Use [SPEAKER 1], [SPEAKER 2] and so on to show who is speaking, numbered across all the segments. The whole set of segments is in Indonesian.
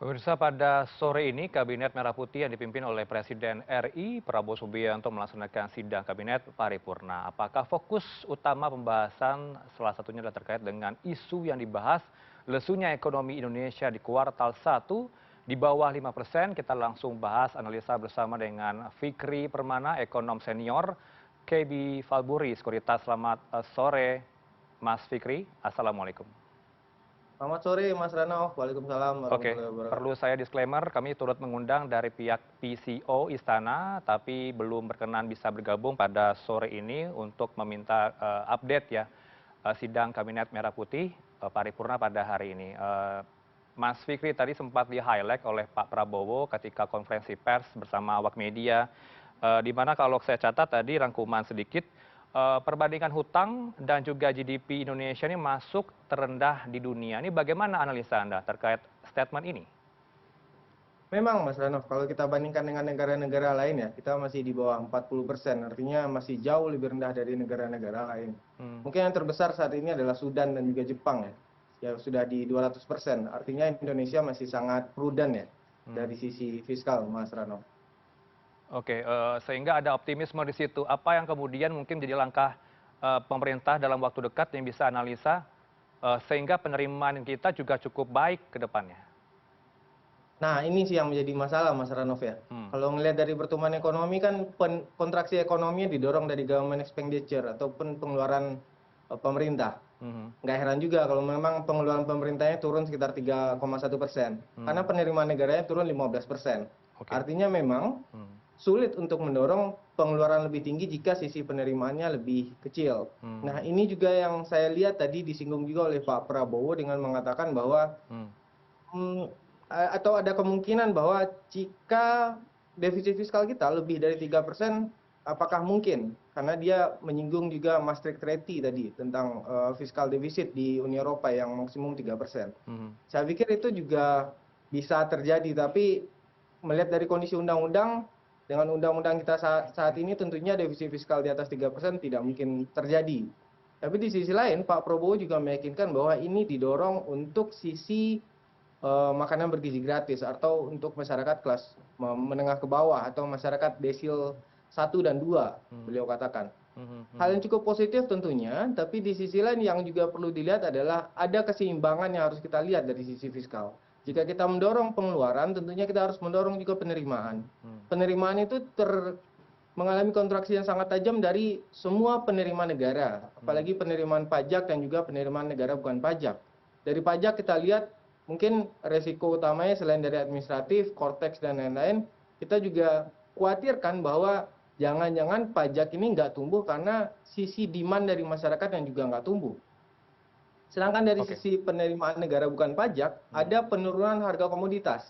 [SPEAKER 1] Pemirsa, pada sore ini Kabinet Merah Putih yang dipimpin oleh Presiden RI Prabowo Subianto melaksanakan sidang Kabinet Paripurna. Apakah fokus utama pembahasan salah satunya adalah terkait dengan isu yang dibahas, lesunya ekonomi Indonesia di kuartal 1 di bawah 5%? Kita langsung bahas analisa bersama dengan Fikri Permana, ekonom senior, KB Falburi, Sekuritas. Selamat sore, Mas Fikri. Assalamualaikum.
[SPEAKER 2] Selamat sore Mas Rano, Waalaikumsalam
[SPEAKER 1] Oke,
[SPEAKER 2] warahmatullahi wabarakatuh.
[SPEAKER 1] perlu saya disclaimer, kami turut mengundang dari pihak PCO Istana, tapi belum berkenan bisa bergabung pada sore ini untuk meminta update ya sidang Kabinet Merah Putih paripurna pada hari ini. Mas Fikri tadi sempat di-highlight oleh Pak Prabowo ketika konferensi pers bersama awak media, di mana kalau saya catat tadi rangkuman sedikit, perbandingan hutang dan juga GDP Indonesia ini masuk terendah di dunia. Ini bagaimana analisa Anda terkait statement ini?
[SPEAKER 2] Memang Mas Rano, kalau kita bandingkan dengan negara-negara lain ya, kita masih di bawah 40%, artinya masih jauh lebih rendah dari negara-negara lain.
[SPEAKER 1] Hmm,
[SPEAKER 2] Mungkin yang terbesar saat ini adalah Sudan dan juga Jepang ya, yang sudah di 200%, artinya Indonesia masih sangat prudent ya,
[SPEAKER 1] hmm.
[SPEAKER 2] dari sisi fiskal Mas Rano.
[SPEAKER 1] Oke, sehingga ada optimisme di situ. Apa yang kemudian mungkin jadi langkah pemerintah dalam waktu dekat yang bisa analisa sehingga penerimaan kita juga cukup baik ke depannya?
[SPEAKER 2] Nah, ini sih yang menjadi masalah Mas Ranov ya.
[SPEAKER 1] Hmm,
[SPEAKER 2] Kalau ngelihat dari pertumbuhan ekonomi kan kontraksi ekonominya didorong dari government expenditure ataupun pengeluaran pemerintah.
[SPEAKER 1] mhm,
[SPEAKER 2] Nggak heran juga kalau memang pengeluaran pemerintahnya turun sekitar 3,1%. Karena
[SPEAKER 1] hmm,
[SPEAKER 2] penerimaan negaranya turun 15%.
[SPEAKER 1] oke.
[SPEAKER 2] Artinya memang
[SPEAKER 1] Hmm,
[SPEAKER 2] sulit untuk mendorong pengeluaran lebih tinggi jika sisi penerimaannya lebih kecil. Nah,
[SPEAKER 1] hmm,
[SPEAKER 2] ini juga yang saya lihat tadi disinggung juga oleh Pak Prabowo dengan mengatakan bahwa
[SPEAKER 1] hmm,
[SPEAKER 2] Mmm, atau ada kemungkinan bahwa jika defisit fiskal kita lebih dari 3%, apakah mungkin? Karena dia menyinggung juga Maastricht Treaty tadi tentang, fiskal defisit di Uni Eropa yang maksimum 3%.
[SPEAKER 1] mhm.
[SPEAKER 2] Saya pikir itu juga bisa terjadi, tapi melihat dari kondisi undang-undang, dengan undang-undang kita saat ini tentunya defisit fiskal di atas 3% tidak mungkin terjadi. Tapi di sisi lain Pak Prabowo juga meyakinkan bahwa ini didorong untuk sisi makanan bergizi gratis atau untuk masyarakat kelas menengah ke bawah atau masyarakat desil 1 dan 2,
[SPEAKER 1] Hmm,
[SPEAKER 2] beliau katakan.
[SPEAKER 1] mhm,
[SPEAKER 2] Hal
[SPEAKER 1] mhm.
[SPEAKER 2] yang cukup positif tentunya, tapi di sisi lain yang juga perlu dilihat adalah ada keseimbangan yang harus kita lihat dari sisi fiskal. Jika kita mendorong pengeluaran, tentunya kita harus mendorong juga penerimaan.
[SPEAKER 1] Hmm,
[SPEAKER 2] Penerimaan itu mengalami kontraksi yang sangat tajam dari semua penerimaan negara,
[SPEAKER 1] hmm,
[SPEAKER 2] apalagi penerimaan pajak dan juga penerimaan negara bukan pajak. Dari pajak kita lihat mungkin resiko utamanya selain dari administratif, korteks dan lain-lain, kita juga khawatirkan bahwa jangan-jangan pajak ini nggak tumbuh karena sisi demand dari masyarakat yang juga nggak tumbuh. Sedangkan dari
[SPEAKER 1] oke.
[SPEAKER 2] sisi penerimaan negara bukan pajak,
[SPEAKER 1] Hmm,
[SPEAKER 2] ada penurunan harga komoditas.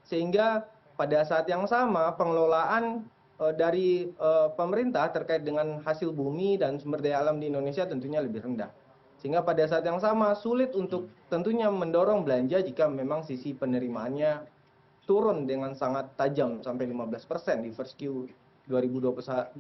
[SPEAKER 2] Sehingga pada saat yang sama pengelolaan dari pemerintah terkait dengan hasil bumi dan sumber daya alam di Indonesia tentunya lebih rendah. Sehingga pada saat yang sama sulit
[SPEAKER 1] hmm.
[SPEAKER 2] untuk tentunya mendorong belanja jika memang sisi penerimaannya turun dengan sangat tajam sampai 15% di first Q 2025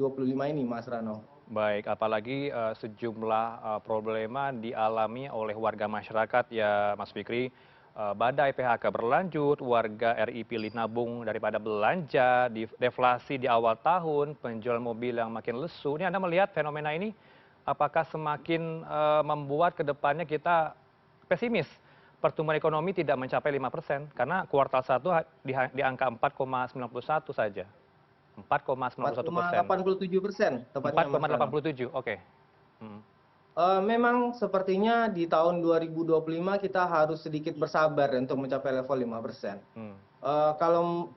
[SPEAKER 2] ini, Mas Rano.
[SPEAKER 1] Baik, apalagi sejumlah problema dialami oleh warga masyarakat ya Mas Fikri. Badai PHK berlanjut, warga RI pilih nabung daripada belanja, deflasi di awal tahun, penjual mobil yang makin lesu. Ini Anda melihat fenomena ini apakah semakin membuat ke depannya kita pesimis pertumbuhan ekonomi tidak mencapai 5% karena kuartal 1 di angka 4,91 saja. 4,91%.
[SPEAKER 2] 4,87% tepatnya, Mas Rano.
[SPEAKER 1] 4,87, oke. Mhm,
[SPEAKER 2] Memang sepertinya di tahun 2025 kita harus sedikit bersabar untuk mencapai level 5%.
[SPEAKER 1] hmm,
[SPEAKER 2] Kalau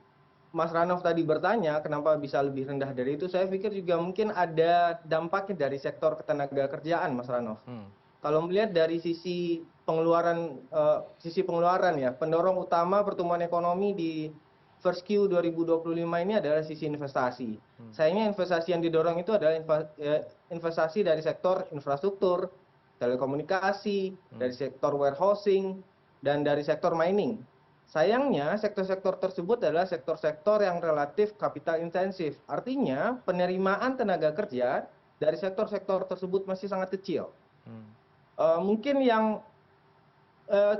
[SPEAKER 2] Mas Ranov tadi bertanya kenapa bisa lebih rendah dari itu, saya pikir juga mungkin ada dampaknya dari sektor ketenagakerjaan, Mas Ranov.
[SPEAKER 1] hmm,
[SPEAKER 2] Kalau melihat dari sisi pengeluaran ya, pendorong utama pertumbuhan ekonomi di first Q 2025 ini adalah sisi investasi.
[SPEAKER 1] hmm,
[SPEAKER 2] Sayangnya investasi yang didorong itu adalah investasi dari sektor infrastruktur, telekomunikasi,
[SPEAKER 1] hmm,
[SPEAKER 2] dari sektor warehousing, dan dari sektor mining. Sayangnya sektor-sektor tersebut adalah sektor-sektor yang relatif kapital intensif. Artinya penerimaan tenaga kerja dari sektor-sektor tersebut masih sangat kecil.
[SPEAKER 1] hmm,
[SPEAKER 2] Mungkin yang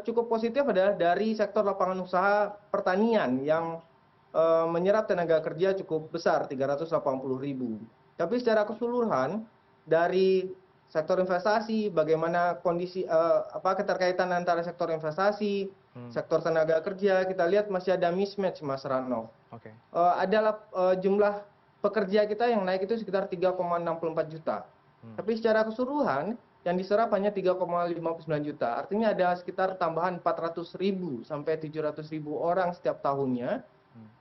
[SPEAKER 2] cukup positif adalah dari sektor lapangan usaha pertanian yang menyerap tenaga kerja cukup besar, 380.000. Tapi secara keseluruhan dari sektor investasi, bagaimana kondisi keterkaitan antara sektor investasi, sektor tenaga kerja, kita lihat masih ada mismatch, Mas Rano.
[SPEAKER 1] Oke.
[SPEAKER 2] Adalah jumlah pekerja kita yang naik itu sekitar 3,64 juta. Tapi secara keseluruhan yang diserap hanya 3,59 juta. Artinya ada sekitar tambahan 400.000 sampai 700.000 orang setiap tahunnya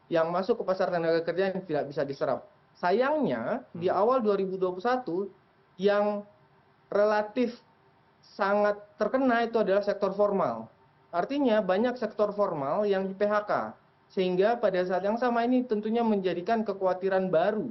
[SPEAKER 2] yang masuk ke pasar tenaga kerja yang tidak bisa diserap. Sayangnya di awal 2021 yang relatif sangat terkena itu adalah sektor formal. Artinya banyak sektor formal yang di PHK. Sehingga pada saat yang sama ini tentunya menjadikan kekhawatiran baru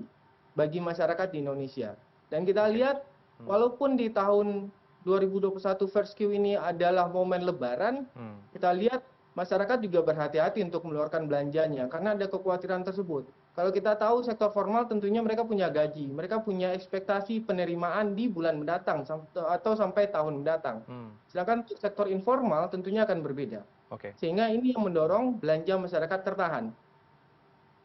[SPEAKER 2] bagi masyarakat di Indonesia. Dan kita lihat walaupun di tahun 2021 first Q ini adalah momen lebaran, kita lihat masyarakat juga berhati-hati untuk mengeluarkan belanjanya karena ada kekhawatiran tersebut. Kalau kita tahu sektor formal tentunya mereka punya gaji, mereka punya ekspektasi penerimaan di bulan mendatang atau sampai tahun mendatang. Sedangkan untuk sektor informal tentunya akan berbeda. Sehingga ini yang mendorong belanja masyarakat tertahan.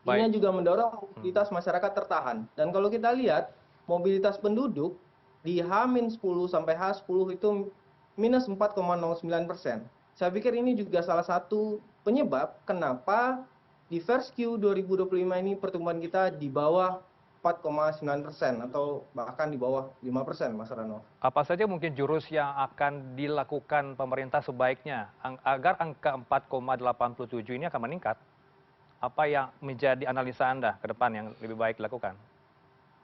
[SPEAKER 2] Ini juga mendorong mobilitas masyarakat tertahan. Dan kalau kita lihat mobilitas penduduk di H-10 sampai H10 itu minus 4,09%. Saya pikir ini juga salah satu penyebab kenapa di first Q 2025 ini pertumbuhan kita di bawah 4,9% atau bahkan di bawah 5%, Mas Rano.
[SPEAKER 1] Apa saja mungkin jurus yang akan dilakukan pemerintah sebaiknya agar angka 4,87 ini akan meningkat? Apa yang menjadi analisa Anda ke depan yang lebih baik dilakukan?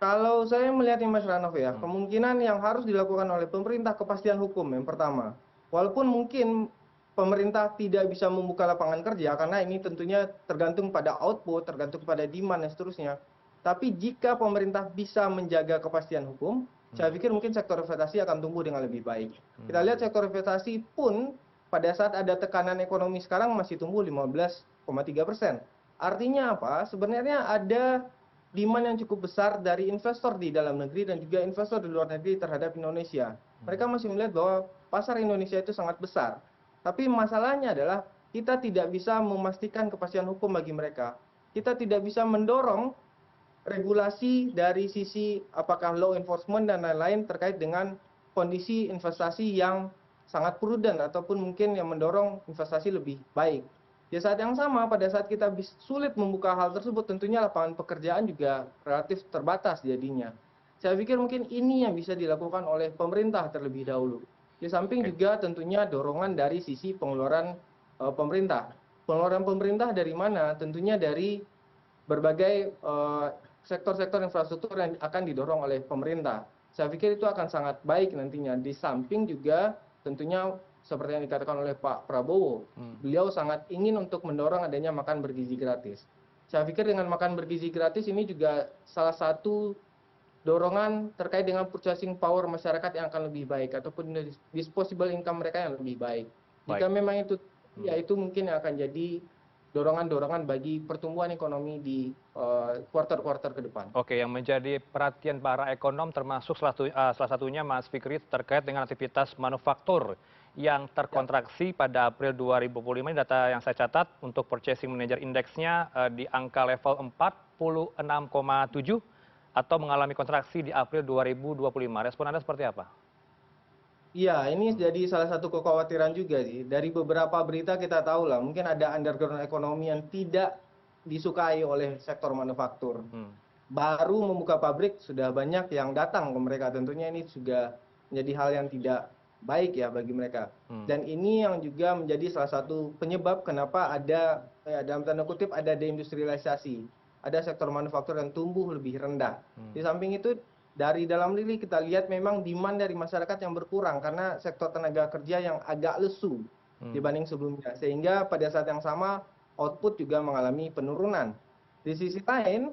[SPEAKER 2] Kalau saya melihatnya, Mas Rano, ya, kemungkinan yang harus dilakukan oleh pemerintah kepastian hukum yang pertama. Walaupun mungkin pemerintah tidak bisa membuka lapangan kerja karena ini tentunya tergantung pada output, tergantung pada demand dan seterusnya. Tapi jika pemerintah bisa menjaga kepastian hukum, saya pikir mungkin sektor investasi akan tumbuh dengan lebih baik. Kita lihat sektor investasi pun pada saat ada tekanan ekonomi sekarang masih tumbuh 15,3%. Artinya apa? Sebenarnya ada demand yang cukup besar dari investor di dalam negeri dan juga investor di luar negeri terhadap Indonesia. Mereka masih melihat bahwa pasar Indonesia itu sangat besar. Tapi masalahnya adalah kita tidak bisa memastikan kepastian hukum bagi mereka. Kita tidak bisa mendorong regulasi dari sisi apakah law enforcement dan lain-lain terkait dengan kondisi investasi yang sangat prudent ataupun mungkin yang mendorong investasi lebih baik. Di saat yang sama, pada saat kita sulit membuka hal tersebut, tentunya lapangan pekerjaan juga relatif terbatas jadinya. Saya pikir mungkin ini yang bisa dilakukan oleh pemerintah terlebih dahulu. Di samping juga tentunya dorongan dari sisi pengeluaran pemerintah. Pengeluaran pemerintah dari mana? Tentunya dari berbagai sektor-sektor infrastruktur yang akan didorong oleh pemerintah. Saya pikir itu akan sangat baik nantinya. Di samping juga tentunya seperti yang dikatakan oleh Pak Prabowo, beliau sangat ingin untuk mendorong adanya makan bergizi gratis. Saya pikir dengan makan bergizi gratis ini juga salah satu dorongan terkait dengan purchasing power masyarakat yang akan lebih baik ataupun disposable income mereka yang lebih baik. Jika memang itu, ya itu mungkin yang akan jadi dorongan-dorongan bagi pertumbuhan ekonomi di kuartal-kuartal ke depan.
[SPEAKER 1] Oke, yang menjadi perhatian para ekonom termasuk salah satunya Mas Fikri terkait dengan aktivitas manufaktur yang terkontraksi pada April 2025. Ini data yang saya catat untuk Purchasing Manager Index-nya di angka level 46,7 atau mengalami kontraksi di April 2025. Respon Anda seperti apa?
[SPEAKER 2] Iya, ini jadi salah satu kekhawatiran juga sih. Dari beberapa berita kita tahu lah, mungkin ada underground ekonomi yang tidak disukai oleh sektor manufaktur. Baru membuka pabrik, sudah banyak yang datang ke mereka. Tentunya ini juga menjadi hal yang tidak baik ya bagi mereka. Dan ini yang juga menjadi salah satu penyebab kenapa ada, dalam tanda kutip, ada deindustrialisasi. Ada sektor manufaktur yang tumbuh lebih rendah. Di samping itu, dari dalam negeri kita lihat memang demand dari masyarakat yang berkurang karena sektor tenaga kerja yang agak lesu dibanding sebelumnya. Sehingga pada saat yang sama output juga mengalami penurunan. Di sisi lain,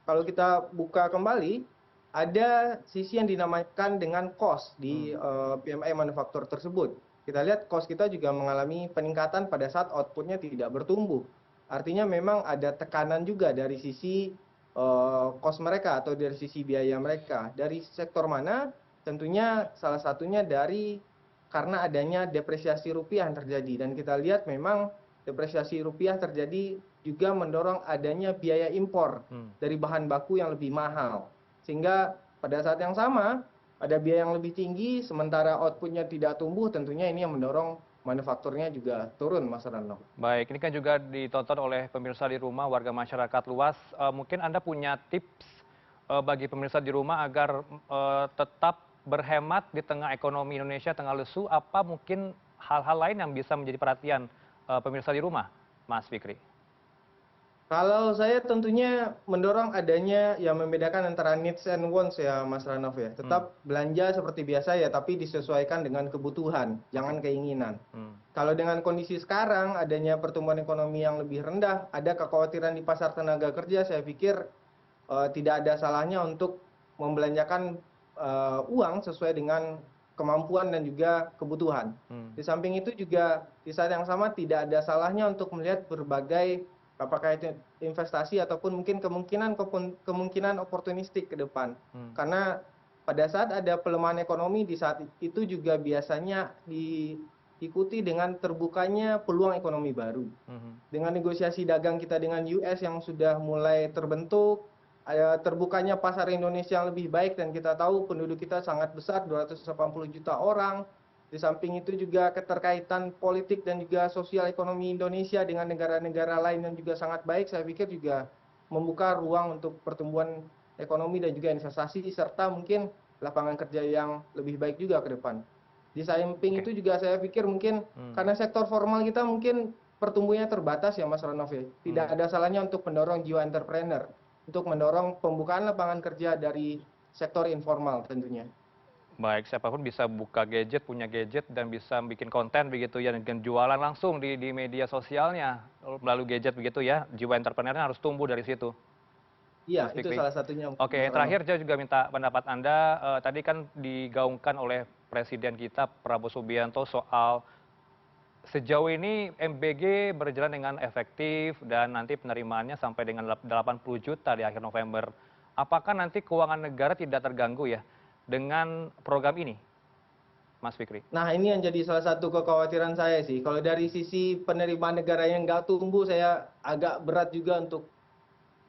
[SPEAKER 2] kalau kita buka kembali, ada sisi yang dinamakan dengan cost di PMI manufaktur tersebut. Kita lihat cost kita juga mengalami peningkatan pada saat outputnya tidak bertumbuh. Artinya memang ada tekanan juga dari sisi cost mereka atau dari sisi biaya mereka. Dari sektor mana? Tentunya salah satunya dari karena adanya depresiasi rupiah yang terjadi. Dan kita lihat memang depresiasi rupiah terjadi juga mendorong adanya biaya impor dari bahan baku yang lebih mahal. Sehingga pada saat yang sama ada biaya yang lebih tinggi, sementara outputnya tidak tumbuh, tentunya ini yang mendorong manufakturnya juga turun, Mas Rano.
[SPEAKER 1] Baik, ini kan juga ditonton oleh pemirsa di rumah, warga masyarakat luas. Mungkin Anda punya tips bagi pemirsa di rumah agar tetap berhemat di tengah ekonomi Indonesia tengah lesu. Apa mungkin hal-hal lain yang bisa menjadi perhatian pemirsa di rumah, Mas Fikri?
[SPEAKER 2] Kalau saya tentunya mendorong adanya yang membedakan antara needs and wants ya Mas Ranov ya. Tetap belanja seperti biasa ya, tapi disesuaikan dengan kebutuhan, jangan keinginan. Kalau dengan kondisi sekarang adanya pertumbuhan ekonomi yang lebih rendah, ada kekhawatiran di pasar tenaga kerja, saya pikir tidak ada salahnya untuk membelanjakan uang sesuai dengan kemampuan dan juga kebutuhan. Di samping itu juga di saat yang sama tidak ada salahnya untuk melihat berbagai apakah itu investasi ataupun mungkin kemungkinan oportunistik ke depan. Karena pada saat ada pelemahan ekonomi di saat itu juga biasanya diikuti dengan terbukanya peluang ekonomi baru. Dengan negosiasi dagang kita dengan US yang sudah mulai terbentuk, terbukanya pasar Indonesia yang lebih baik dan kita tahu penduduk kita sangat besar, 280 juta orang. Di samping itu juga keterkaitan politik dan juga sosial ekonomi Indonesia dengan negara-negara lain yang juga sangat baik, saya pikir juga membuka ruang untuk pertumbuhan ekonomi dan juga investasi, serta mungkin lapangan kerja yang lebih baik juga ke depan. Di samping itu juga saya pikir mungkin karena sektor formal kita mungkin pertumbuhannya terbatas ya Mas Ranov ya. Tidak ada salahnya untuk mendorong jiwa entrepreneur, untuk mendorong pembukaan lapangan kerja dari sektor informal tentunya.
[SPEAKER 1] Baik, siapapun bisa buka gadget, punya gadget, dan bisa bikin konten begitu ya, dan jualan langsung di media sosialnya melalui gadget begitu ya. Jiwa entrepreneurnya harus tumbuh dari situ,
[SPEAKER 2] Iya,
[SPEAKER 1] Mas
[SPEAKER 2] itu
[SPEAKER 1] Fikri.
[SPEAKER 2] salah satunya
[SPEAKER 1] Oke,
[SPEAKER 2] Mas
[SPEAKER 1] yang
[SPEAKER 2] Ranov.
[SPEAKER 1] terakhir saya juga minta pendapat Anda. Tadi kan digaungkan oleh Presiden kita Prabowo Subianto soal sejauh ini MBG berjalan dengan efektif dan nanti penerimaannya sampai dengan 80 juta di akhir November. Apakah nanti keuangan negara tidak terganggu ya dengan program ini, Mas Fikri?
[SPEAKER 2] Nah, ini yang jadi salah satu kekhawatiran saya sih. Kalau dari sisi penerimaan negara yang nggak tumbuh, saya agak berat juga untuk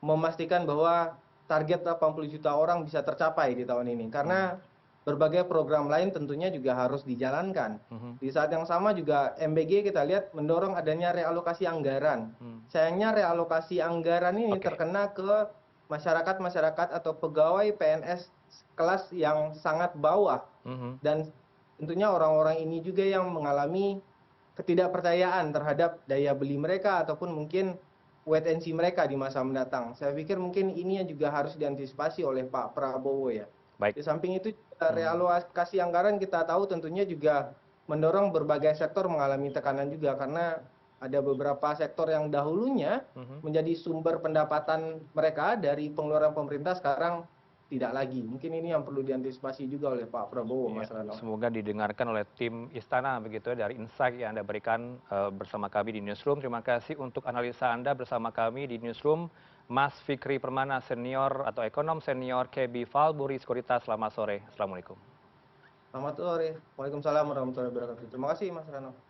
[SPEAKER 2] memastikan bahwa target 80 juta orang bisa tercapai di tahun ini. Karena berbagai program lain tentunya juga harus dijalankan. Di saat yang sama juga MBG kita lihat mendorong adanya realokasi anggaran. Sayangnya realokasi anggaran ini
[SPEAKER 1] Oke.
[SPEAKER 2] terkena ke masyarakat-masyarakat atau pegawai PNS kelas yang sangat bawah. Dan tentunya orang-orang ini juga yang mengalami ketidakpercayaan terhadap daya beli mereka ataupun mungkin wait and see mereka di masa mendatang. Saya pikir mungkin ini yang juga harus diantisipasi oleh Pak Prabowo ya.
[SPEAKER 1] Baik.
[SPEAKER 2] Di samping itu realokasi anggaran kita tahu tentunya juga mendorong berbagai sektor mengalami tekanan juga karena ada beberapa sektor yang dahulunya menjadi sumber pendapatan mereka dari pengeluaran pemerintah sekarang tidak lagi. Mungkin ini yang perlu diantisipasi juga oleh Pak Prabowo,
[SPEAKER 1] Ya,
[SPEAKER 2] Mas Rano.
[SPEAKER 1] semoga didengarkan oleh tim Istana begitu ya dari insight yang Anda berikan bersama kami di Newsroom. Terima kasih untuk analisa Anda bersama kami di Newsroom, Mas Fikri Permana senior atau ekonom senior KB Valburi Sekuritas. Selamat sore. Assalamualaikum.
[SPEAKER 2] Selamat sore. Waalaikumsalam warahmatullahi wabarakatuh. Terima kasih, Mas Rano.